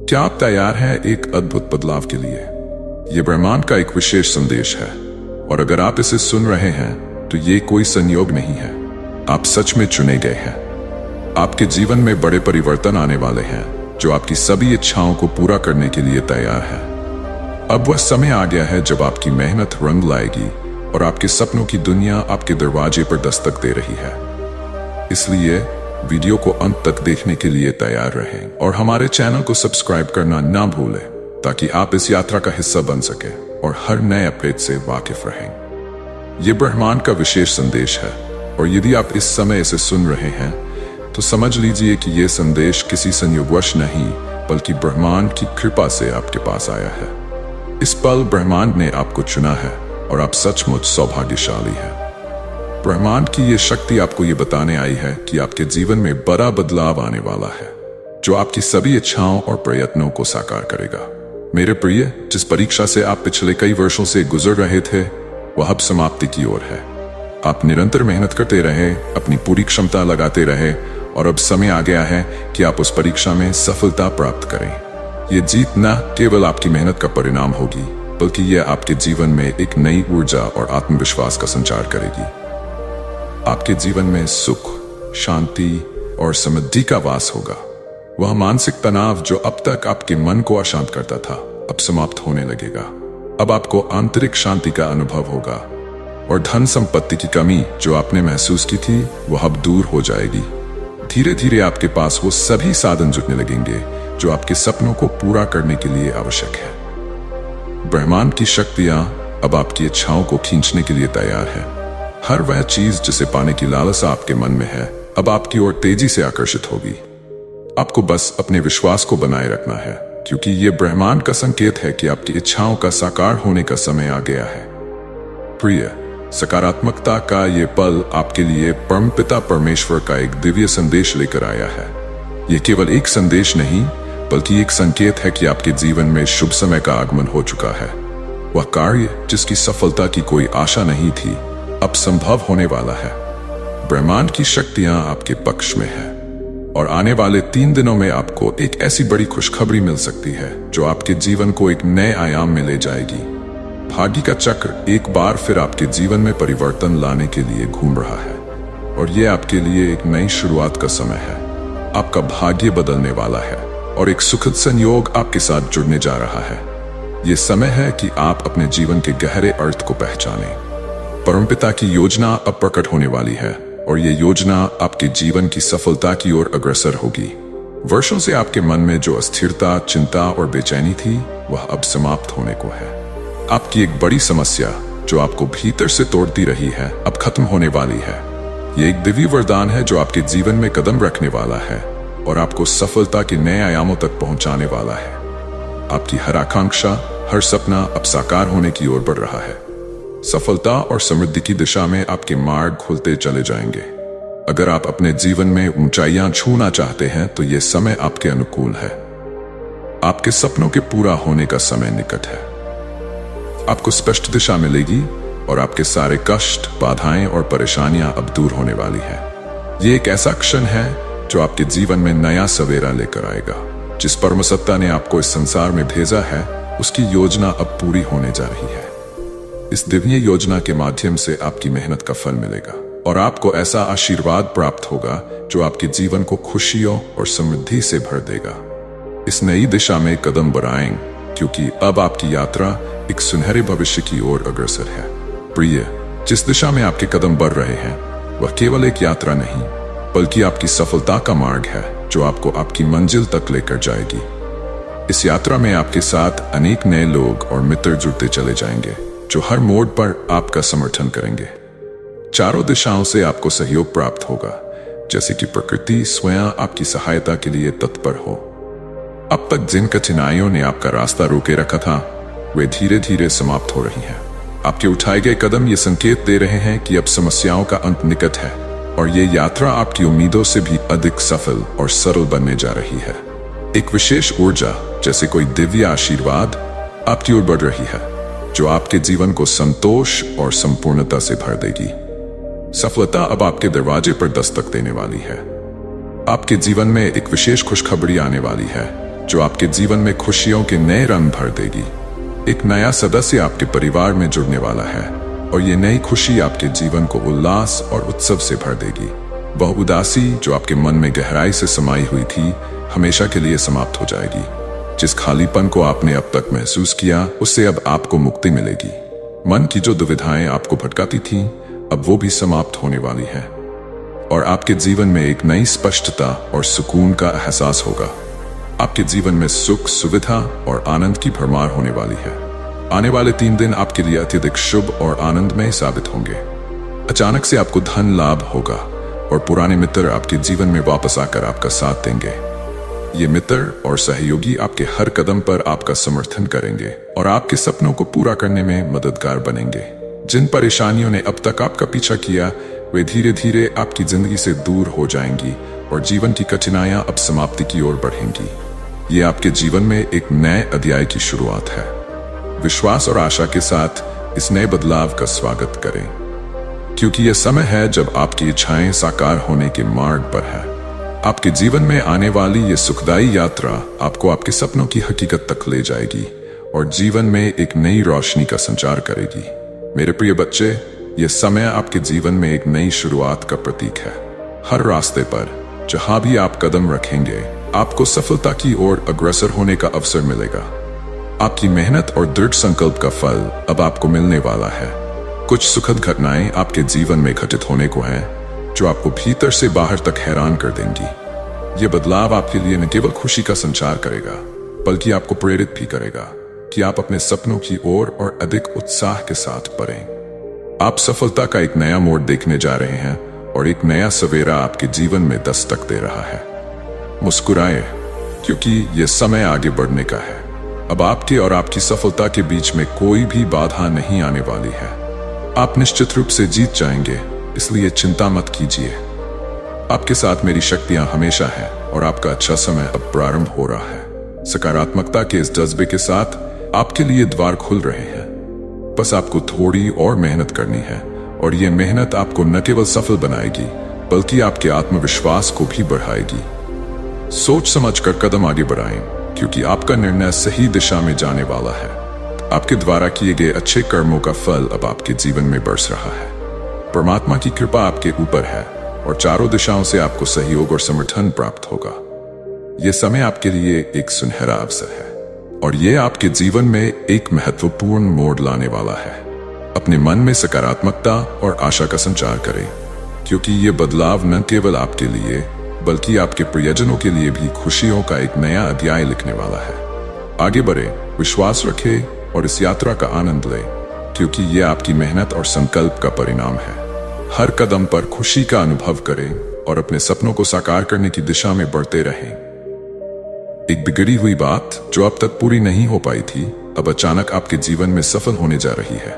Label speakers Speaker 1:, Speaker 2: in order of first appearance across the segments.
Speaker 1: क्या आप तैयार हैं एक अद्भुत बदलाव के लिए? ये ब्रह्मांड का एक विशेष संदेश है, और अगर आप इसे सुन रहे हैं तो ये कोई संयोग नहीं है। आप सच में चुने गए हैं। आपके जीवन में बड़े परिवर्तन आने वाले हैं जो आपकी सभी इच्छाओं को पूरा करने के लिए तैयार है। अब वह समय आ गया है जब आपकी मेहनत रंग लाएगी और आपके सपनों की दुनिया आपके दरवाजे पर दस्तक दे रही है। इसलिए वीडियो को अंत तक देखने के लिए तैयार रहें और हमारे चैनल को सब्सक्राइब करना ना भूलें ताकि आप इस यात्रा का हिस्सा बन सकें और हर नए अपडेट से वाकिफ रहें। ये ब्रह्मांड का विशेष संदेश है, और यदि आप इस समय इसे सुन रहे हैं तो समझ लीजिए कि यह संदेश किसी संयोगवश नहीं बल्कि ब्रह्मांड की कृपा से आपके पास आया है। इस पल ब्रह्मांड ने आपको चुना है और आप सचमुच सौभाग्यशाली हैं। ब्रह्मांड की ये शक्ति आपको ये बताने आई है कि आपके जीवन में बड़ा बदलाव आने वाला है जो आपकी सभी इच्छाओं और प्रयत्नों को साकार करेगा। मेरे प्रिय, जिस परीक्षा से आप पिछले कई वर्षों से गुजर रहे थे वह अब समाप्ति की ओर है। आप निरंतर मेहनत करते रहे, अपनी पूरी क्षमता लगाते रहे, और अब समय आ गया है कि आप उस परीक्षा में सफलता प्राप्त करें। ये जीत न केवल आपकी मेहनत का परिणाम होगी बल्कि यह आपके जीवन में एक नई ऊर्जा और आत्मविश्वास का संचार करेगी। आपके जीवन में सुख, शांति और समृद्धि का वास होगा। वह मानसिक तनाव जो अब तक आपके मन को अशांत करता था अब समाप्त होने लगेगा। अब आपको आंतरिक शांति का अनुभव होगा, और धन संपत्ति की कमी जो आपने महसूस की थी वह अब दूर हो जाएगी। धीरे धीरे आपके पास वो सभी साधन जुटने लगेंगे जो आपके सपनों को पूरा करने के लिए आवश्यक है। ब्रह्मांड की शक्तियां अब आपकी इच्छाओं को खींचने के लिए तैयार है। हर वह चीज जिसे पाने की लालसा आपके मन में है अब आपकी ओर तेजी से आकर्षित होगी। आपको बस अपने विश्वास को बनाए रखना है, क्योंकि यह ब्रह्मांड का संकेत है कि आपकी इच्छाओं का साकार होने का समय आ गया है। प्रिय, सकारात्मकता का ये पल आपके लिए परमपिता परमेश्वर का एक दिव्य संदेश लेकर आया है। यह केवल एक संदेश नहीं बल्कि एक संकेत है कि आपके जीवन में शुभ समय का आगमन हो चुका है। वह कार्य जिसकी सफलता की कोई आशा नहीं थी अब संभव होने वाला है। ब्रह्मांड की शक्तियां आपके पक्ष में है, और आने वाले 3 दिनों में आपको एक ऐसी बड़ी खुशखबरी मिल सकती है जो आपके जीवन को एक नए आयाम में ले जाएगी। भाग्य का चक्र एक बार फिर आपके जीवन में परिवर्तन लाने के लिए घूम रहा है, और यह आपके लिए एक नई शुरुआत का समय है। आपका भाग्य बदलने वाला है और एक सुखद संयोग आपके साथ जुड़ने जा रहा है। यह समय है कि आप अपने जीवन के गहरे अर्थ को पहचानें। परमपिता की योजना अब प्रकट होने वाली है, और ये योजना आपके जीवन की सफलता की ओर अग्रसर होगी। वर्षों से आपके मन में जो अस्थिरता, चिंता और बेचैनी थी वह अब समाप्त होने को है। आपकी एक बड़ी समस्या जो आपको भीतर से तोड़ती रही है अब खत्म होने वाली है। ये एक दिव्य वरदान है जो आपके जीवन में कदम रखने वाला है और आपको सफलता के नए आयामों तक पहुंचाने वाला है। आपकी हर आकांक्षा, हर सपना अब साकार होने की ओर बढ़ रहा है। सफलता और समृद्धि की दिशा में आपके मार्ग खुलते चले जाएंगे। अगर आप अपने जीवन में ऊंचाइयां छूना चाहते हैं तो यह समय आपके अनुकूल है। आपके सपनों के पूरा होने का समय निकट है। आपको स्पष्ट दिशा मिलेगी और आपके सारे कष्ट, बाधाएं और परेशानियां अब दूर होने वाली है। यह एक ऐसा क्षण है जो आपके जीवन में नया सवेरा लेकर आएगा। जिस परमसत्ता ने आपको इस संसार में भेजा है उसकी योजना अब पूरी होने जा रही है। इस दिव्य योजना के माध्यम से आपकी मेहनत का फल मिलेगा, और आपको ऐसा आशीर्वाद प्राप्त होगा जो आपके जीवन को खुशियों और समृद्धि से भर देगा। इस नई दिशा में कदम बढ़ाएं, क्योंकि अब आपकी यात्रा एक सुनहरे भविष्य की ओर अग्रसर है। प्रिय, जिस दिशा में आपके कदम बढ़ रहे हैं वह केवल एक यात्रा नहीं बल्कि आपकी सफलता का मार्ग है जो आपको आपकी मंजिल तक लेकर जाएगी। इस यात्रा में आपके साथ अनेक नए लोग और मित्र जुड़ते चले जाएंगे जो हर मोड़ पर आपका समर्थन करेंगे। चारों दिशाओं से आपको सहयोग प्राप्त होगा, जैसे कि प्रकृति स्वयं आपकी सहायता के लिए तत्पर हो। अब तक जिन कठिनाइयों ने आपका रास्ता रोके रखा था वे धीरे धीरे समाप्त हो रही हैं। आपके उठाए गए कदम ये संकेत दे रहे हैं कि अब समस्याओं का अंत निकट है, और ये यात्रा आपकी उम्मीदों से भी अधिक सफल और सरल बनने जा रही है। एक विशेष ऊर्जा जैसे कोई दिव्य आशीर्वाद आपकी ओर बढ़ रही है जो आपके जीवन को संतोष और संपूर्णता से भर देगी। सफलता अब आपके दरवाजे पर दस्तक देने वाली है। आपके जीवन में एक विशेष खुशखबरी आने वाली है जो आपके जीवन में खुशियों के नए रंग भर देगी। एक नया सदस्य आपके परिवार में जुड़ने वाला है और ये नई खुशी आपके जीवन को उल्लास और उत्सव से भर देगी। वह उदासी जो आपके मन में गहराई से समाई हुई थी, हमेशा के लिए समाप्त हो जाएगी। जिस खालीपन को आपने अब तक महसूस किया, उससे अब आपको मुक्ति मिलेगी। मन की जो दुविधाएं आपको भटकाती थीं, अब वो भी समाप्त होने वाली हैं और आपके जीवन में एक नई स्पष्टता और सुकून का एहसास होगा। आपके जीवन में सुख, सुविधा और आनंद की भरमार होने वाली है। आने वाले 3 दिन आपके लिए अत्यधिक शुभ और आनंदमय साबित होंगे। अचानक से आपको धन लाभ होगा और पुराने मित्र आपके जीवन में वापस आकर आपका साथ देंगे। ये मित्र और सहयोगी आपके हर कदम पर आपका समर्थन करेंगे और आपके सपनों को पूरा करने में मददगार बनेंगे। जिन परेशानियों ने अब तक आपका पीछा किया, वे धीरे धीरे आपकी जिंदगी से दूर हो जाएंगी और जीवन की कठिनाइयां अब समाप्ति की ओर बढ़ेंगी। ये आपके जीवन में एक नए अध्याय की शुरुआत है। विश्वास और आशा के साथ इस नए बदलाव का स्वागत करें, क्योंकि यह समय है जब आपकी इच्छाएं साकार होने के मार्ग पर है। आपके जीवन में आने वाली ये सुखदायी यात्रा आपको आपके सपनों की हकीकत तक ले जाएगी और जीवन में एक नई रोशनी का संचार करेगी। मेरे प्रिय बच्चे, यह समय आपके जीवन में एक नई शुरुआत का प्रतीक है। हर रास्ते पर जहां भी आप कदम रखेंगे, आपको सफलता की ओर अग्रसर होने का अवसर मिलेगा। आपकी मेहनत और दृढ़ संकल्प का फल अब आपको मिलने वाला है। कुछ सुखद घटनाएं आपके जीवन में घटित होने को हैं, जो आपको भीतर से बाहर तक हैरान कर देंगी। ये बदलाव आपके लिए न केवल खुशी का संचार करेगा, बल्कि आपको प्रेरित भी करेगा कि आप अपने सपनों की ओर और अधिक उत्साह के साथ बढ़ें। आप सफलता का एक नया मोड़ देखने जा रहे हैं और एक नया सवेरा आपके जीवन में दस्तक दे रहा है। मुस्कुराएं, क्योंकि यह समय आगे बढ़ने का है। अब आपके और आपकी सफलता के बीच में कोई भी बाधा नहीं आने वाली है। आप निश्चित रूप से जीत जाएंगे, इसलिए चिंता मत कीजिए। आपके साथ मेरी शक्तियां हमेशा हैं और आपका अच्छा समय अब प्रारंभ हो रहा है। सकारात्मकता के इस जज्बे के साथ आपके लिए द्वार खुल रहे हैं। बस आपको थोड़ी और मेहनत करनी है और यह मेहनत आपको न केवल सफल बनाएगी, बल्कि आपके आत्मविश्वास को भी बढ़ाएगी। सोच समझकर कदम आगे बढ़ाएं, क्योंकि आपका निर्णय सही दिशा में जाने वाला है। आपके द्वारा किए गए अच्छे कर्मों का फल अब आपके जीवन में बरस रहा है। परमात्मा की कृपा आपके ऊपर है और चारों दिशाओं से आपको सहयोग और समर्थन प्राप्त होगा। यह समय आपके लिए एक सुनहरा अवसर है और यह आपके जीवन में एक महत्वपूर्ण मोड़ लाने वाला है। अपने मन में सकारात्मकता और आशा का संचार करें, क्योंकि यह बदलाव न केवल आपके लिए बल्कि आपके प्रियजनों के लिए भी खुशियों का एक नया अध्याय लिखने वाला है। आगे बढ़े, विश्वास रखें और इस यात्रा का आनंद लें, क्योंकि यह आपकी मेहनत और संकल्प का परिणाम है। हर कदम पर खुशी का अनुभव करें और अपने सपनों को साकार करने की दिशा में बढ़ते रहें। एक बिगड़ी हुई बात जो अब तक पूरी नहीं हो पाई थी, अब अचानक आपके जीवन में सफल होने जा रही है।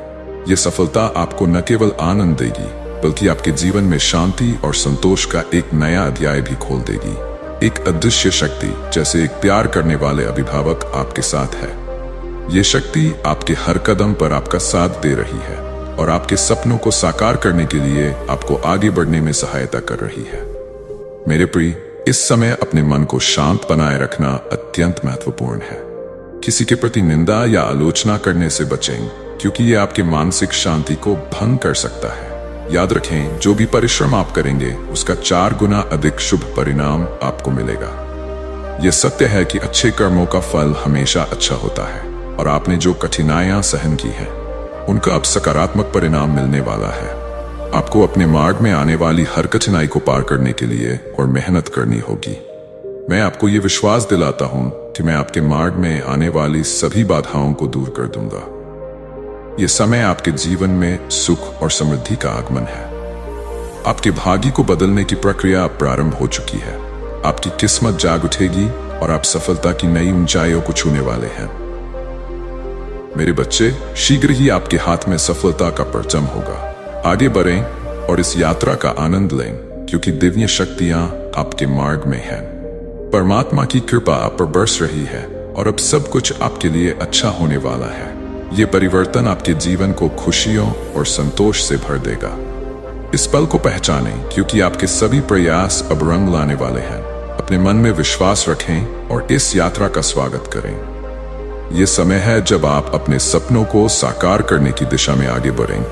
Speaker 1: यह सफलता आपको न केवल आनंद देगी, बल्कि आपके जीवन में शांति और संतोष का एक नया अध्याय भी खोल देगी। एक अदृश्य शक्ति, जैसे एक प्यार करने वाले अभिभावक, आपके साथ है। ये शक्ति आपके हर कदम पर आपका साथ दे रही है और आपके सपनों को साकार करने के लिए आपको आगे बढ़ने में सहायता कर रही है। मेरे प्रिय, इस समय अपने मन को शांत बनाए रखना अत्यंत महत्वपूर्ण है। किसी के प्रति निंदा या आलोचना करने से बचें, क्योंकि ये आपके मानसिक शांति को भंग कर सकता है। याद रखें, जो भी परिश्रम आप करेंगे, उसका 4 गुना अधिक शुभ परिणाम आपको मिलेगा। यह सत्य है कि अच्छे कर्मों का फल हमेशा अच्छा होता है और आपने जो कठिनाइयां सहन की हैं, उनका अब सकारात्मक परिणाम मिलने वाला है। आपको अपने मार्ग में आने वाली हर कठिनाई को पार करने के लिए और मेहनत करनी होगी। मैं आपको ये विश्वास दिलाता हूं कि मैं आपके मार्ग में आने वाली सभी बाधाओं को दूर कर दूंगा। ये समय आपके जीवन में सुख और समृद्धि का आगमन है। आपके भाग्य को बदलने की प्रक्रिया प्रारंभ हो चुकी है। आपकी किस्मत जाग उठेगी और आप सफलता की नई ऊंचाइयों को छूने वाले हैं। मेरे बच्चे, शीघ्र ही आपके हाथ में सफलता का परचम होगा। आगे बढ़ें और इस यात्रा का आनंद लें, क्योंकि दिव्य शक्तियां आपके मार्ग में हैं। परमात्मा की कृपा आप पर बरस रही है और अब सब कुछ आपके लिए अच्छा होने वाला है। ये परिवर्तन आपके जीवन को खुशियों और संतोष से भर देगा। इस पल को पहचानें, क्योंकि आपके सभी प्रयास अब रंग लाने वाले हैं। अपने मन में विश्वास रखें और इस यात्रा का स्वागत करें। ये समय है जब आप अपने सपनों को साकार करने की दिशा में आगे बढ़ें,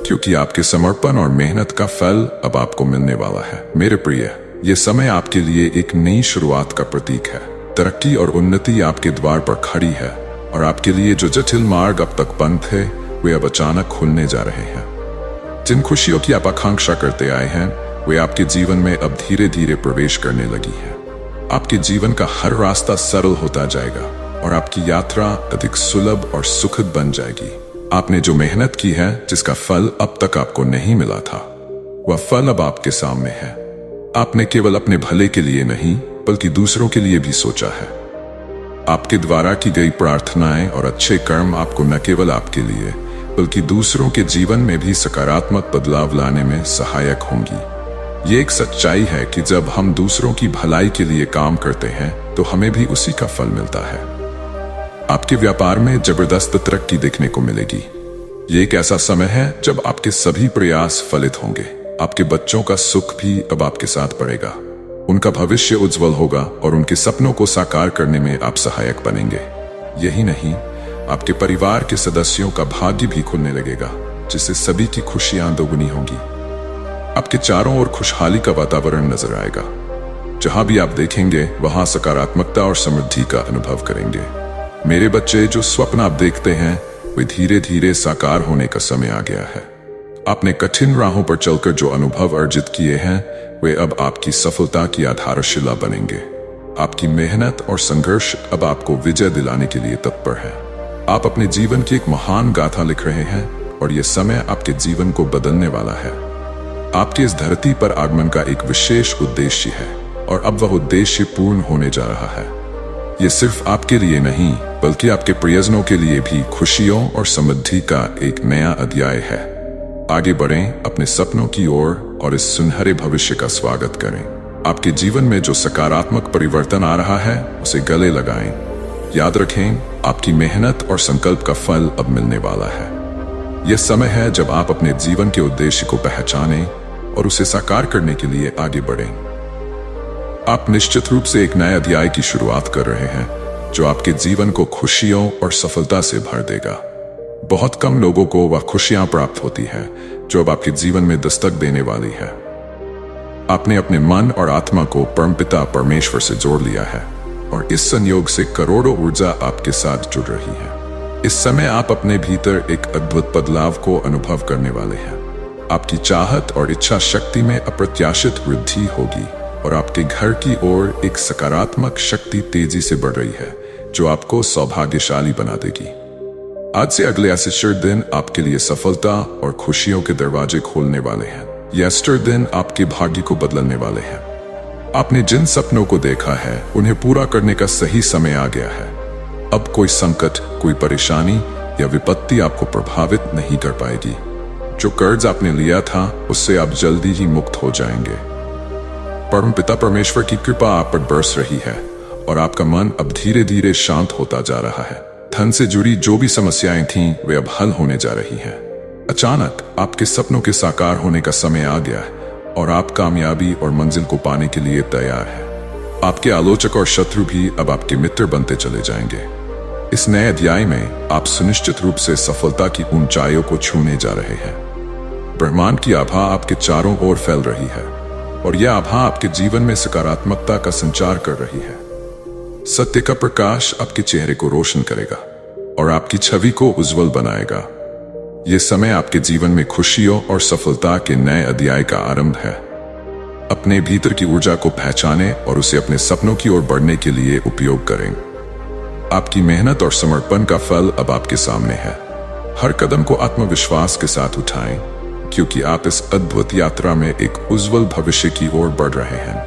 Speaker 1: क्योंकि आपके समर्पण और मेहनत का फल अब आपको मिलने वाला है। मेरे प्रिय, ये समय आपके लिए एक नई शुरुआत का प्रतीक है। तरक्की और उन्नति आपके द्वार पर खड़ी है और आपके लिए जो जटिल मार्ग अब तक बंद थे, वे अब अचानक खुलने जा रहे हैं। जिन खुशियों की आप आकांक्षा करते आए हैं, वे आपके जीवन में अब धीरे धीरे प्रवेश करने लगी है। आपके जीवन का हर रास्ता सरल होता जाएगा और आपकी यात्रा अधिक सुलभ और सुखद बन जाएगी। आपने जो मेहनत की है, जिसका फल अब तक आपको नहीं मिला था, वह फल अब आपके सामने है। आपने केवल अपने भले के लिए नहीं, बल्कि दूसरों के लिए भी सोचा है। आपके द्वारा की गई प्रार्थनाएं और अच्छे कर्म आपको न केवल आपके लिए, बल्कि दूसरों के जीवन में भी सकारात्मक बदलाव लाने में सहायक होंगी। ये एक सच्चाई है कि जब हम दूसरों की भलाई के लिए काम करते हैं, तो हमें भी उसी का फल मिलता है। आपके व्यापार में जबरदस्त तरक्की देखने को मिलेगी। ये एक ऐसा समय है जब आपके सभी प्रयास फलित होंगे। आपके बच्चों का सुख भी अब आपके साथ बढ़ेगा। उनका भविष्य उज्जवल होगा और उनके सपनों को साकार करने में आप सहायक बनेंगे। यही नहीं, आपके परिवार के सदस्यों का भाग्य भी खुलने लगेगा, जिससे सभी की खुशियां दोगुनी होंगी। आपके चारों ओर खुशहाली का वातावरण नजर आएगा। जहां भी आप देखेंगे, वहां सकारात्मकता और समृद्धि का अनुभव करेंगे। मेरे बच्चे, जो स्वप्न आप देखते हैं, वे धीरे धीरे साकार होने का समय आ गया है। आपने कठिन राहों पर चलकर जो अनुभव अर्जित किए हैं, वे अब आपकी सफलता की आधारशिला बनेंगे। आपकी मेहनत और संघर्ष अब आपको विजय दिलाने के लिए तत्पर है। आप अपने जीवन की एक महान गाथा लिख रहे हैं और यह समय आपके जीवन को बदलने वाला है। आपके इस धरती पर आगमन का एक विशेष उद्देश्य है और अब वह उद्देश्य पूर्ण होने जा रहा है। यह सिर्फ आपके लिए नहीं, बल्कि आपके प्रियजनों के लिए भी खुशियों और समृद्धि का एक नया अध्याय है। आगे बढ़ें अपने सपनों की ओर और इस सुनहरे भविष्य का स्वागत करें। आपके जीवन में जो सकारात्मक परिवर्तन आ रहा है, उसे गले लगाएं। याद रखें, आपकी मेहनत और संकल्प का फल अब मिलने वाला है। यह समय है जब आप अपने जीवन के उद्देश्य को पहचानें और उसे साकार करने के लिए आगे बढ़ें। आप निश्चित रूप से एक नए अध्याय की शुरुआत कर रहे हैं, जो आपके जीवन को खुशियों और सफलता से भर देगा। बहुत कम लोगों को वह खुशियां प्राप्त होती हैं जो अब आपके जीवन में दस्तक देने वाली है। आपने अपने मन और आत्मा को परमपिता परमेश्वर से जोड़ लिया है और इस संयोग से करोड़ों ऊर्जा आपके साथ जुड़ रही है। इस समय आप अपने भीतर एक अद्भुत बदलाव को अनुभव करने वाले हैं। आपकी चाहत और इच्छा शक्ति में अप्रत्याशित वृद्धि होगी और आपके घर की ओर एक सकारात्मक शक्ति तेजी से बढ़ रही है, जो आपको सौभाग्यशाली बना देगी। आज से अगले एस्टर दिन आपके लिए सफलता और खुशियों के दरवाजे खोलने वाले हैं। ये एस्टर दिन आपके भाग्य को बदलने वाले हैं। आपने जिन सपनों को देखा है, उन्हें पूरा करने का सही समय आ गया है। अब कोई संकट, कोई परेशानी या विपत्ति आपको प्रभावित नहीं कर पाएगी। जो कर्ज आपने लिया था, उससे आप जल्दी ही मुक्त हो जाएंगे। परमपिता परमेश्वर की कृपा आप पर बरस रही है और आपका मन अब धीरे धीरे शांत होता जा रहा है। धन से जुड़ी जो भी समस्याएं थीं, वे अब हल होने जा रही हैं। अचानक आपके सपनों के साकार होने का समय आ गया है और आप कामयाबी और मंजिल को पाने के लिए तैयार हैं। आपके आलोचक और शत्रु भी अब आपके मित्र बनते चले जाएंगे। इस नए अध्याय में आप सुनिश्चित रूप से सफलता की ऊंचाइयों को छूने जा रहे हैं। ब्रह्मांड की आभा आपके चारों ओर फैल रही है और यह आभा आपके जीवन में सकारात्मकता का संचार कर रही है। सत्य का प्रकाश आपके चेहरे को रोशन करेगा और आपकी छवि को उज्जवल बनाएगा। यह समय आपके जीवन में खुशियों और सफलता के नए अध्याय का आरंभ है। अपने भीतर की ऊर्जा को पहचानें और उसे अपने सपनों की ओर बढ़ने के लिए उपयोग करें। आपकी मेहनत और समर्पण का फल अब आपके सामने है। हर कदम को आत्मविश्वास के साथ उठाएं, क्योंकि आप इस अद्भुत यात्रा में एक उज्जवल भविष्य की ओर बढ़ रहे हैं।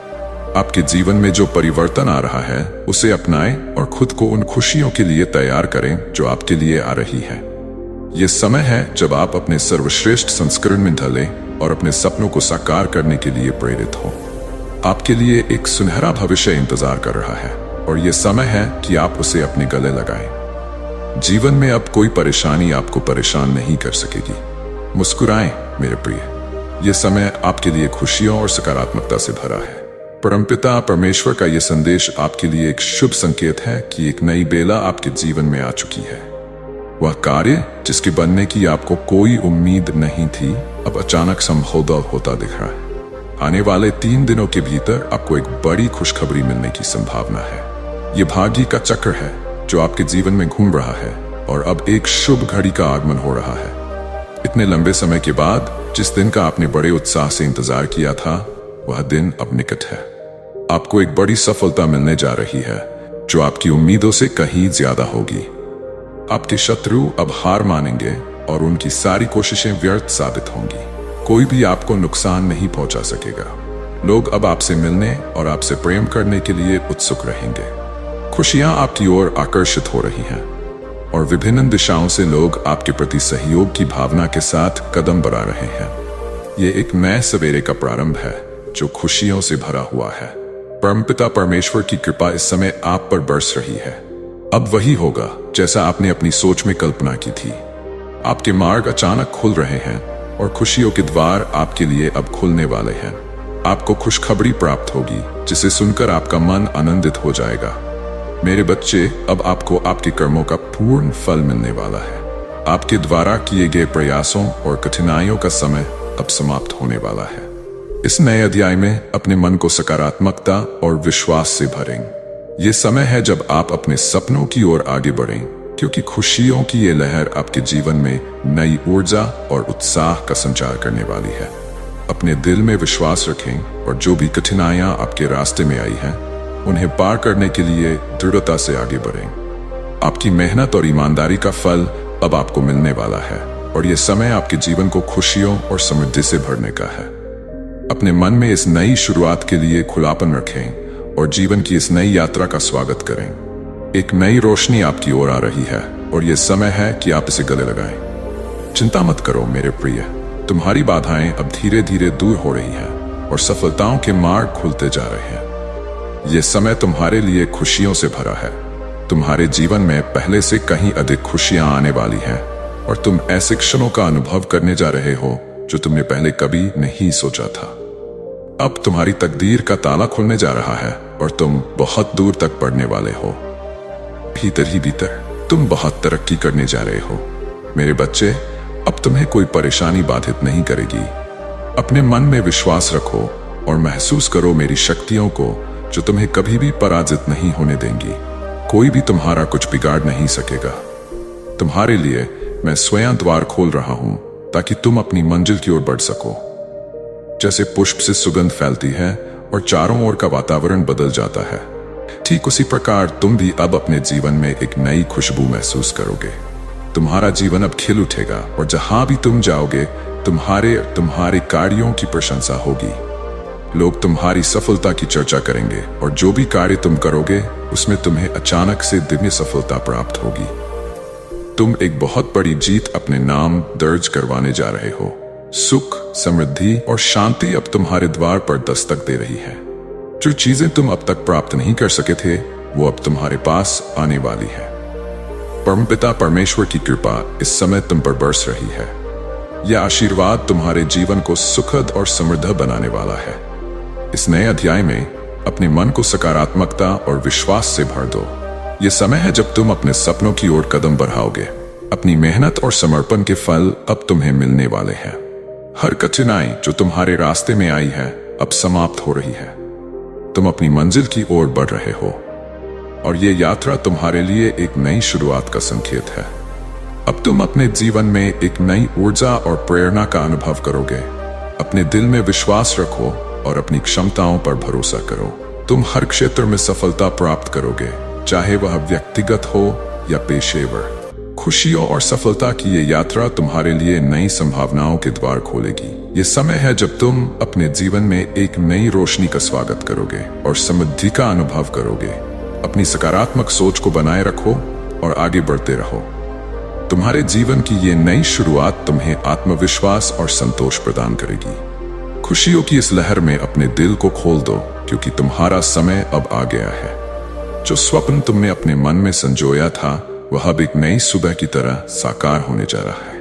Speaker 1: आपके जीवन में जो परिवर्तन आ रहा है, उसे अपनाएं और खुद को उन खुशियों के लिए तैयार करें जो आपके लिए आ रही है। यह समय है जब आप अपने सर्वश्रेष्ठ संस्करण में ढलें और अपने सपनों को साकार करने के लिए प्रेरित हों। आपके लिए एक सुनहरा भविष्य इंतजार कर रहा है और यह समय है कि आप उसे अपने गले लगाएं। जीवन में अब कोई परेशानी आपको परेशान नहीं कर सकेगी। मुस्कुराएं मेरे प्रिय, यह समय आपके लिए खुशियों और सकारात्मकता से भरा है। परमपिता परमेश्वर का यह संदेश आपके लिए एक शुभ संकेत है कि एक नई बेला आपके जीवन में आ चुकी है। वह कार्य जिसके बनने की आपको कोई उम्मीद नहीं थी, अब अचानक संभव होता दिख रहा है। आने वाले 3 दिनों के भीतर आपको एक बड़ी खुशखबरी मिलने की संभावना है। यह भाग्य का चक्र है जो आपके जीवन में घूम रहा है और अब एक शुभ घड़ी का आगमन हो रहा है। इतने लंबे समय के बाद जिस दिन का आपने बड़े उत्साह से इंतजार किया था, वह दिन अब निकट है। आपको एक बड़ी सफलता मिलने जा रही है जो आपकी उम्मीदों से कहीं ज्यादा होगी। आपके शत्रु अब हार मानेंगे और उनकी सारी कोशिशें व्यर्थ साबित होंगी। कोई भी आपको नुकसान नहीं पहुंचा सकेगा। लोग अब आपसे मिलने और आपसे प्रेम करने के लिए उत्सुक रहेंगे। खुशियां आपकी ओर आकर्षित हो रही हैं और विभिन्न दिशाओं से लोग आपके प्रति सहयोग की भावना के साथ कदम बढ़ा रहे हैं। ये एक नए सवेरे का प्रारंभ है जो खुशियों से भरा हुआ है। परमपिता परमेश्वर की कृपा इस समय आप पर बरस रही है। अब वही होगा जैसा आपने अपनी सोच में कल्पना की थी। आपके मार्ग अचानक खुल रहे हैं और खुशियों के द्वार आपके लिए अब खुलने वाले हैं। आपको खुशखबरी प्राप्त होगी जिसे सुनकर आपका मन आनंदित हो जाएगा। मेरे बच्चे, अब आपको आपके कर्मों का पूर्ण फल मिलने वाला है। आपके द्वारा किए गए प्रयासों और कठिनाइयों का समय अब समाप्त होने वाला है। इस नए अध्याय में अपने मन को सकारात्मकता और विश्वास से भरें। ये समय है जब आप अपने सपनों की ओर आगे बढ़ें, क्योंकि खुशियों की ये लहर आपके जीवन में नई ऊर्जा और उत्साह का संचार करने वाली है। अपने दिल में विश्वास रखें और जो भी कठिनाइयां आपके रास्ते में आई हैं, उन्हें पार करने के लिए दृढ़ता से आगे बढ़ें। आपकी मेहनत और ईमानदारी का फल अब आपको मिलने वाला है और यह समय आपके जीवन को खुशियों और समृद्धि से भरने का है। अपने मन में इस नई शुरुआत के लिए खुलापन रखें और जीवन की इस नई यात्रा का स्वागत करें। एक नई रोशनी आपकी ओर आ रही है और यह समय है कि आप इसे गले लगाएं। चिंता मत करो मेरे प्रिय, तुम्हारी बाधाएं अब धीरे धीरे दूर हो रही हैं और सफलताओं के मार्ग खुलते जा रहे हैं। यह समय तुम्हारे लिए खुशियों से भरा है। तुम्हारे जीवन में पहले से कहीं अधिक खुशियां आने वाली हैं और तुम ऐसे क्षणों का अनुभव करने जा रहे हो जो तुमने पहले कभी नहीं सोचा था। अब तुम्हारी तकदीर का ताला खुलने जा रहा है और तुम बहुत दूर तक बढ़ने वाले हो। भीतर ही भीतर तुम बहुत तरक्की करने जा रहे हो। मेरे बच्चे, अब तुम्हें कोई परेशानी बाधित नहीं करेगी। अपने मन में विश्वास रखो और महसूस करो मेरी शक्तियों को जो तुम्हें कभी भी पराजित नहीं होने देंगी। कोई भी तुम्हारा कुछ बिगाड़ नहीं सकेगा। तुम्हारे लिए मैं स्वयं द्वार खोल रहा हूं ताकि तुम अपनी मंजिल की ओर बढ़ सको। जैसे पुष्प से सुगंध फैलती है और चारों ओर का वातावरण बदल जाता है, ठीक उसी प्रकार तुम भी अब अपने जीवन में एक नई खुशबू महसूस करोगे। तुम्हारा जीवन अब खिल उठेगा और जहां भी तुम जाओगे तुम्हारे कार्यों की प्रशंसा होगी। लोग तुम्हारी सफलता की चर्चा करेंगे और जो भी कार्य तुम करोगे उसमें तुम्हें अचानक से दिव्य सफलता प्राप्त होगी। तुम एक बहुत बड़ी जीत अपने नाम दर्ज करवाने जा रहे हो। सुख, समृद्धि और शांति अब तुम्हारे द्वार पर दस्तक दे रही है। जो चीजें तुम अब तक प्राप्त नहीं कर सके थे, वो अब तुम्हारे पास आने वाली है। परमपिता परमेश्वर की कृपा इस समय तुम पर बरस रही है। यह आशीर्वाद तुम्हारे जीवन को सुखद और समृद्ध बनाने वाला है। इस नए अध्याय में अपने मन को सकारात्मकता और विश्वास से भर दो। यह समय है जब तुम अपने सपनों की ओर कदम बढ़ाओगे। अपनी मेहनत और समर्पण के फल अब तुम्हें मिलने वाले हैं। हर कठिनाई जो तुम्हारे रास्ते में आई है अब समाप्त हो रही है। तुम अपनी मंजिल की ओर बढ़ रहे हो और ये यात्रा तुम्हारे लिए एक नई शुरुआत का संकेत है। अब तुम अपने जीवन में एक नई ऊर्जा और प्रेरणा का अनुभव करोगे। अपने दिल में विश्वास रखो और अपनी क्षमताओं पर भरोसा करो। तुम हर क्षेत्र में सफलता प्राप्त करोगे, चाहे वह व्यक्तिगत हो या पेशेवर। खुशियों और सफलता की ये यात्रा तुम्हारे लिए नई संभावनाओं के द्वार खोलेगी। ये समय है जब तुम अपने जीवन में एक नई रोशनी का स्वागत करोगे और समृद्धि का अनुभव करोगे। अपनी सकारात्मक सोच को बनाए रखो और आगे बढ़ते रहो। तुम्हारे जीवन की ये नई शुरुआत तुम्हें आत्मविश्वास और संतोष प्रदान करेगी। खुशियों की इस लहर में अपने दिल को खोल दो, क्योंकि तुम्हारा समय अब आ गया है। जो स्वप्न तुमने अपने मन में संजोया था, वह अब एक नई सुबह की तरह साकार होने जा रहा है।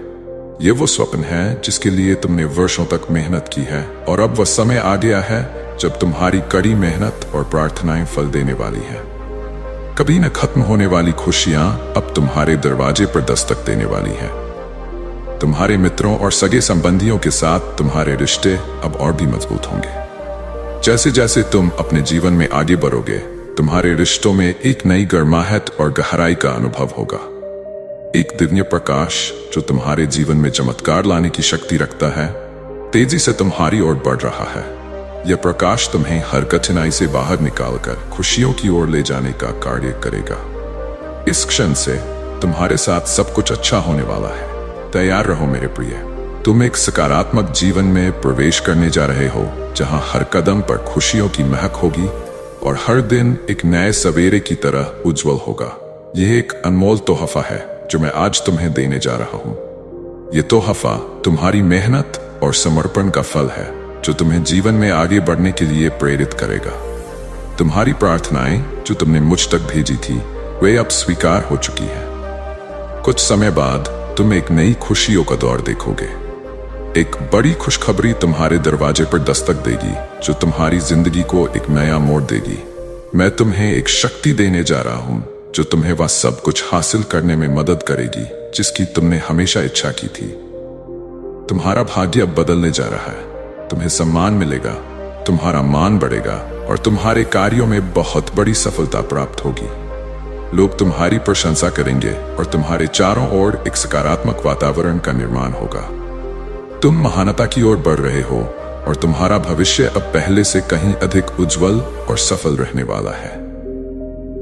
Speaker 1: यह वो स्वप्न है जिसके लिए तुमने वर्षों तक मेहनत की है और अब वह समय आ गया है जब तुम्हारी कड़ी मेहनत और प्रार्थनाएं फल देने वाली हैं। कभी न खत्म होने वाली खुशियां अब तुम्हारे दरवाजे पर दस्तक देने वाली हैं। तुम्हारे मित्रों और सगे संबंधियों के साथ तुम्हारे रिश्ते अब और भी मजबूत होंगे। जैसे जैसे तुम अपने जीवन में आगे बढ़ोगे, तुम्हारे रिश्तों में एक नई गर्माहट और गहराई का अनुभव होगा। एक दिव्य प्रकाश जो तुम्हारे जीवन में चमत्कार लाने की शक्ति रखता है, तेजी से तुम्हारी ओर बढ़ रहा है। यह प्रकाश तुम्हें हर कठिनाई से बाहर निकालकर खुशियों की ओर ले जाने का कार्य करेगा। इस क्षण से तुम्हारे साथ सब कुछ अच्छा होने वाला है। तैयार रहो मेरे प्रिय। तुम एक सकारात्मक जीवन में प्रवेश करने जा रहे हो, जहां हर कदम पर खुशियों की महक होगी और हर दिन एक नए सवेरे की तरह उज्जवल होगा। यह एक अनमोल तोहफा है जो मैं आज तुम्हें देने जा रहा हूं। यह तोहफा तुम्हारी मेहनत और समर्पण का फल है, जो तुम्हें जीवन में आगे बढ़ने के लिए प्रेरित करेगा। तुम्हारी प्रार्थनाएं जो तुमने मुझ तक भेजी थी, वे अब स्वीकार हो चुकी हैं। कुछ समय बाद तुम एक नई खुशियों का दौर देखोगे। एक बड़ी खुशखबरी तुम्हारे दरवाजे पर दस्तक देगी, जो तुम्हारी जिंदगी को एक नया मोड़ देगी। मैं तुम्हें एक शक्ति देने जा रहा हूं, जो तुम्हें वह सब कुछ हासिल करने में मदद करेगी जिसकी तुमने हमेशा इच्छा की थी। तुम्हारा भाग्य अब बदलने जा रहा है। तुम्हें सम्मान मिलेगा, तुम्हारा मान बढ़ेगा और तुम्हारे कार्यों में बहुत बड़ी सफलता प्राप्त होगी। लोग तुम्हारी प्रशंसा करेंगे और तुम्हारे चारों ओर एक सकारात्मक वातावरण का निर्माण होगा। तुम महानता की ओर बढ़ रहे हो और तुम्हारा भविष्य अब पहले से कहीं अधिक उज्जवल और सफल रहने वाला है।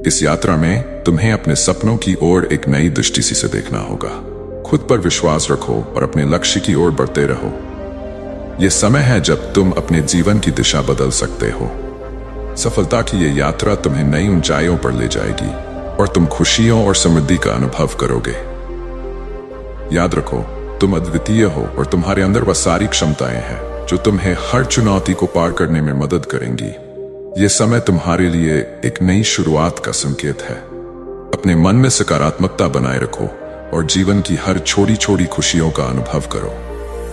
Speaker 1: इस यात्रा में तुम्हें अपने सपनों की ओर एक नई दृष्टि से देखना होगा। खुद पर विश्वास रखो और अपने लक्ष्य की ओर बढ़ते रहो। यह समय है जब तुम अपने जीवन की दिशा बदल सकते हो। सफलता की यह यात्रा तुम्हें नई ऊंचाइयों पर ले जाएगी और तुम खुशियों और समृद्धि का अनुभव करोगे। याद रखो, तुम अद्वितीय हो और तुम्हारे अंदर वह सारी क्षमताएं हैं जो तुम्हें हर चुनौती को पार करने में मदद करेंगी। यह समय तुम्हारे लिए एक नई शुरुआत का संकेत है। अपने मन में सकारात्मकता बनाए रखो और जीवन की हर छोटी छोटी खुशियों का अनुभव करो।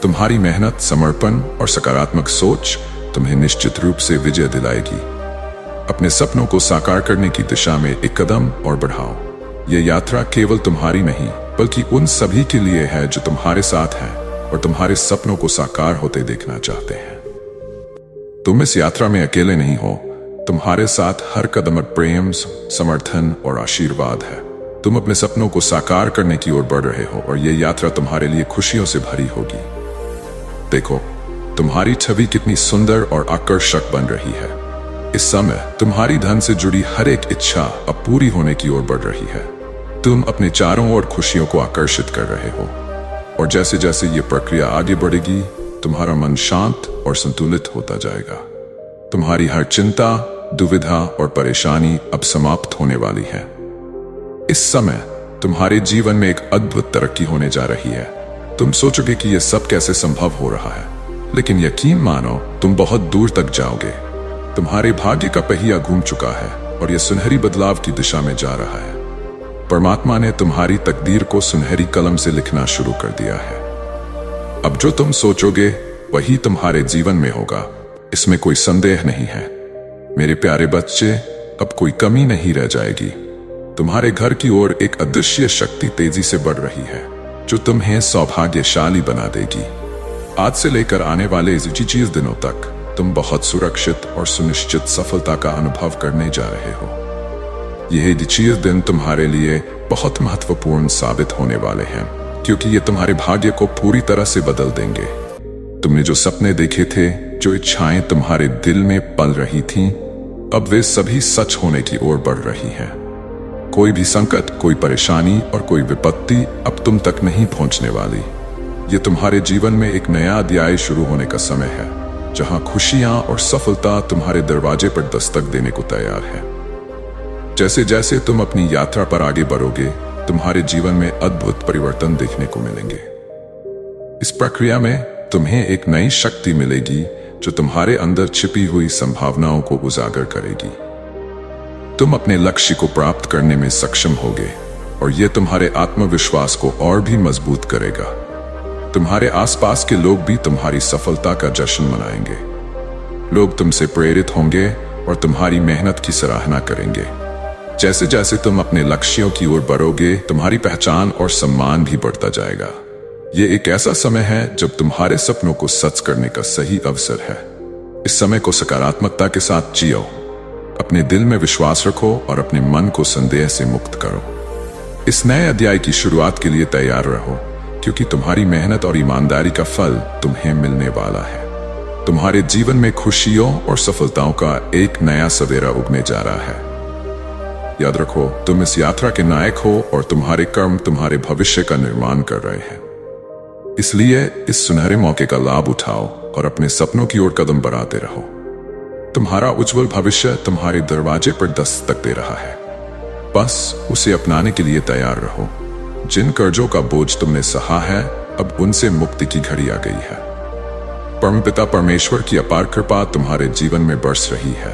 Speaker 1: तुम्हारी मेहनत, समर्पण और सकारात्मक सोच तुम्हें निश्चित रूप से विजय दिलाएगी। अपने सपनों को साकार करने की दिशा में एक कदम और बढ़ाओ। यह यात्रा केवल तुम्हारी नहीं, बल्कि उन सभी के लिए है जो तुम्हारे साथ हैं और तुम्हारे सपनों को साकार होते देखना चाहते हैं। तुम इस यात्रा में अकेले नहीं हो। तुम्हारे साथ हर कदम पर प्रेम, समर्थन और आशीर्वाद है। तुम अपने सपनों को साकार करने की ओर बढ़ रहे हो और यह यात्रा तुम्हारे लिए खुशियों से भरी होगी। देखो, तुम्हारी छवि कितनी सुंदर और आकर्षक बन रही है। इस समय तुम्हारी धन से जुड़ी हर एक इच्छा अब पूरी होने की ओर बढ़ रही है। तुम अपने चारों ओर खुशियों को आकर्षित कर रहे हो और जैसे जैसे ये प्रक्रिया आगे बढ़ेगी, तुम्हारा मन शांत और संतुलित होता जाएगा। तुम्हारी हर चिंता, दुविधा और परेशानी अब समाप्त होने वाली है। इस समय तुम्हारे जीवन में एक अद्भुत तरक्की होने जा रही है। तुम सोचोगे कि यह सब कैसे संभव हो रहा है, लेकिन यकीन मानो, तुम बहुत दूर तक जाओगे। तुम्हारे भाग्य का पहिया घूम चुका है और यह सुनहरी बदलाव की दिशा में जा रहा है। परमात्मा ने तुम्हारी तकदीर को सुनहरी कलम से लिखना शुरू कर दिया है। अब जो तुम सोचोगे वही तुम्हारे जीवन में होगा, इसमें कोई संदेह नहीं है। मेरे प्यारे बच्चे, अब कोई कमी नहीं रह जाएगी। तुम्हारे घर की ओर एक अदृश्य शक्ति तेजी से बढ़ रही है, जो तुम्हें सौभाग्यशाली बना देगी। आज से लेकर आने वाले 25 दिनों तक तुम बहुत सुरक्षित और सुनिश्चित सफलता का अनुभव करने जा रहे हो। यह 25 दिन तुम्हारे लिए बहुत महत्वपूर्ण साबित होने वाले हैं, क्योंकि ये तुम्हारे भाग्य को पूरी तरह से बदल देंगे। तुमने जो सपने देखे थे, जो इच्छाएं तुम्हारे दिल में पल रही थीं, अब वे सभी सच होने की ओर बढ़ रही हैं। कोई भी संकट, कोई परेशानी और कोई विपत्ति अब तुम तक नहीं पहुंचने वाली। ये तुम्हारे जीवन में एक नया अध्याय शुरू होने का समय है, जहां खुशियां और सफलता तुम्हारे दरवाजे पर दस्तक देने को तैयार है। जैसे जैसे तुम अपनी यात्रा पर आगे बढ़ोगे, तुम्हारे जीवन में अद्भुत परिवर्तन देखने को मिलेंगे। इस प्रक्रिया में तुम्हें एक नई शक्ति मिलेगी जो तुम्हारे अंदर छिपी हुई संभावनाओं को उजागर करेगी। तुम अपने लक्ष्य को प्राप्त करने में सक्षम होगे और यह तुम्हारे आत्मविश्वास को और भी मजबूत करेगा। तुम्हारे आसपास के लोग भी तुम्हारी सफलता का जश्न मनाएंगे। लोग तुमसे प्रेरित होंगे और तुम्हारी मेहनत की सराहना करेंगे। जैसे जैसे तुम अपने लक्ष्यों की ओर बढ़ोगे, तुम्हारी पहचान और सम्मान भी बढ़ता जाएगा। ये एक ऐसा समय है जब तुम्हारे सपनों को सच करने का सही अवसर है। इस समय को सकारात्मकता के साथ जियो, अपने दिल में विश्वास रखो और अपने मन को संदेह से मुक्त करो। इस नए अध्याय की शुरुआत के लिए तैयार रहो, क्योंकि तुम्हारी मेहनत और ईमानदारी का फल तुम्हें मिलने वाला है। तुम्हारे जीवन में खुशियों और सफलताओं का एक नया सवेरा उगने जा रहा है। याद रखो, तुम इस यात्रा के नायक हो और तुम्हारे कर्म तुम्हारे भविष्य का निर्माण कर रहे हैं। इसलिए इस सुनहरे मौके का लाभ उठाओ और अपने सपनों की ओर कदम बढ़ाते रहो। तुम्हारा उज्जवल भविष्य तुम्हारे दरवाजे पर दस्तक दे रहा है। बस उसे अपनाने के लिए तैयार रहो। जिन कर्जों का बोझ तुमने सहा है, अब उनसे मुक्ति की घड़ी आ गई है। परमपिता परमेश्वर की अपार कृपा तुम्हारे जीवन में बरस रही है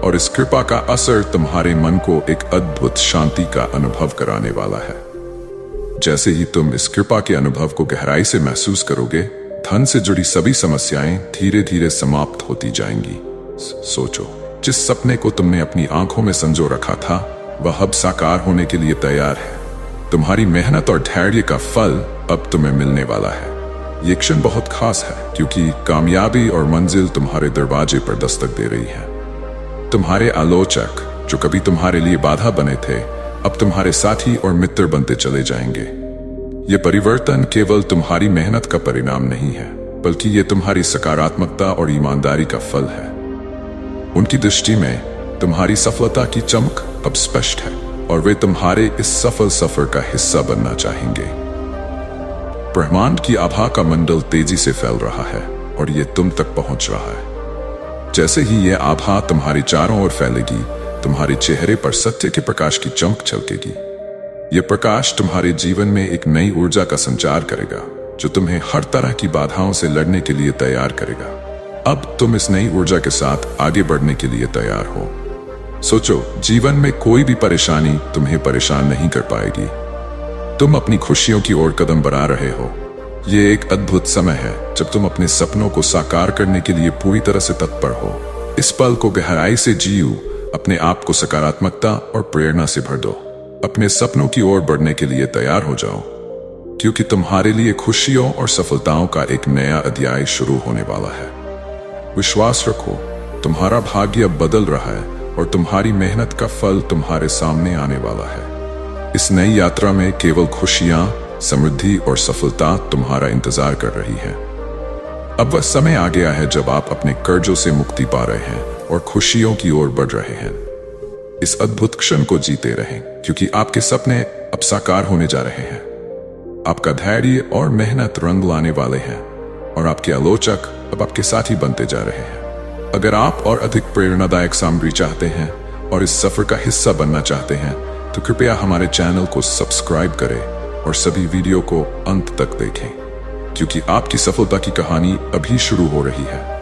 Speaker 1: और इस कृपा का असर तुम्हारे मन को एक अद्भुत शांति का अनुभव कराने वाला है। जैसे ही तुम इस कृपा के अनुभव को गहराई से महसूस करोगे, धन से जुड़ी सभी समस्याएं धीरे धीरे समाप्त होती जाएंगी। सोचो, जिस सपने को तुमने अपनी आंखों में संजो रखा था, वह अब साकार होने के लिए तैयार है। तुम्हारी मेहनत और धैर्य का फल अब तुम्हें मिलने वाला है। ये क्षण बहुत खास है, क्योंकि कामयाबी और मंजिल तुम्हारे दरवाजे पर दस्तक दे रही है। तुम्हारे आलोचक, जो कभी तुम्हारे लिए बाधा बने थे, अब तुम्हारे साथी और मित्र बनते चले जाएंगे। ये परिवर्तन केवल तुम्हारी मेहनत का परिणाम नहीं है, बल्कि ये तुम्हारी सकारात्मकता और ईमानदारी का फल है। उनकी दृष्टि में तुम्हारी सफलता की चमक अब स्पष्ट है और वे तुम्हारे इस सफल सफर का हिस्सा बनना चाहेंगे। ब्रह्मांड की आभा का मंडल तेजी से फैल रहा है और ये तुम तक पहुंच रहा है। जैसे ही ये आभा तुम्हारे चारों ओर फैलेगी, तुम्हारे चेहरे पर सत्य के प्रकाश की चमक छलकेगी। यह प्रकाश तुम्हारे जीवन में एक नई ऊर्जा का संचार करेगा, जो तुम्हें हर तरह की बाधाओं से लड़ने के लिए तैयार करेगा। अब तुम इस नई ऊर्जा के साथ आगे बढ़ने के लिए तैयार हो। सोचो, जीवन में कोई भी परेशानी तुम्हें परेशान नहीं कर पाएगी। तुम अपनी खुशियों की ओर कदम बढ़ा रहे हो। ये एक अद्भुत समय है जब तुम अपने सपनों को साकार करने के लिए पूरी तरह से तत्पर हो। इस पल को गहराई से जियो, अपने आप को सकारात्मकता और प्रेरणा से भर दो। अपने सपनों की ओर बढ़ने के लिए तैयार हो जाओ, क्योंकि तुम्हारे लिए खुशियों और सफलताओं का एक नया अध्याय शुरू होने वाला है। विश्वास रखो, तुम्हारा भाग्य अब बदल रहा है और तुम्हारी मेहनत का फल तुम्हारे सामने आने वाला है। इस नई यात्रा में केवल खुशियां, समृद्धि और सफलता तुम्हारा इंतजार कर रही है। अब वह समय आ गया है जब आप अपने कर्जों से मुक्ति पा रहे हैं और खुशियों की ओर बढ़ रहे हैं। इस अद्भुत क्षण को जीते रहें, क्योंकि आपके सपने अब साकार होने जा रहे हैं। आपका धैर्य और मेहनत रंग लाने वाले हैं और आपके आलोचक अब आपके साथी बनते जा रहे हैं। अगर आप और अधिक प्रेरणादायक सामग्री चाहते हैं और इस सफर का हिस्सा बनना चाहते हैं, तो कृपया हमारे चैनल को सब्सक्राइब करें और सभी वीडियो को अंत तक देखें, क्योंकि आपकी सफलता की कहानी अभी शुरू हो रही है।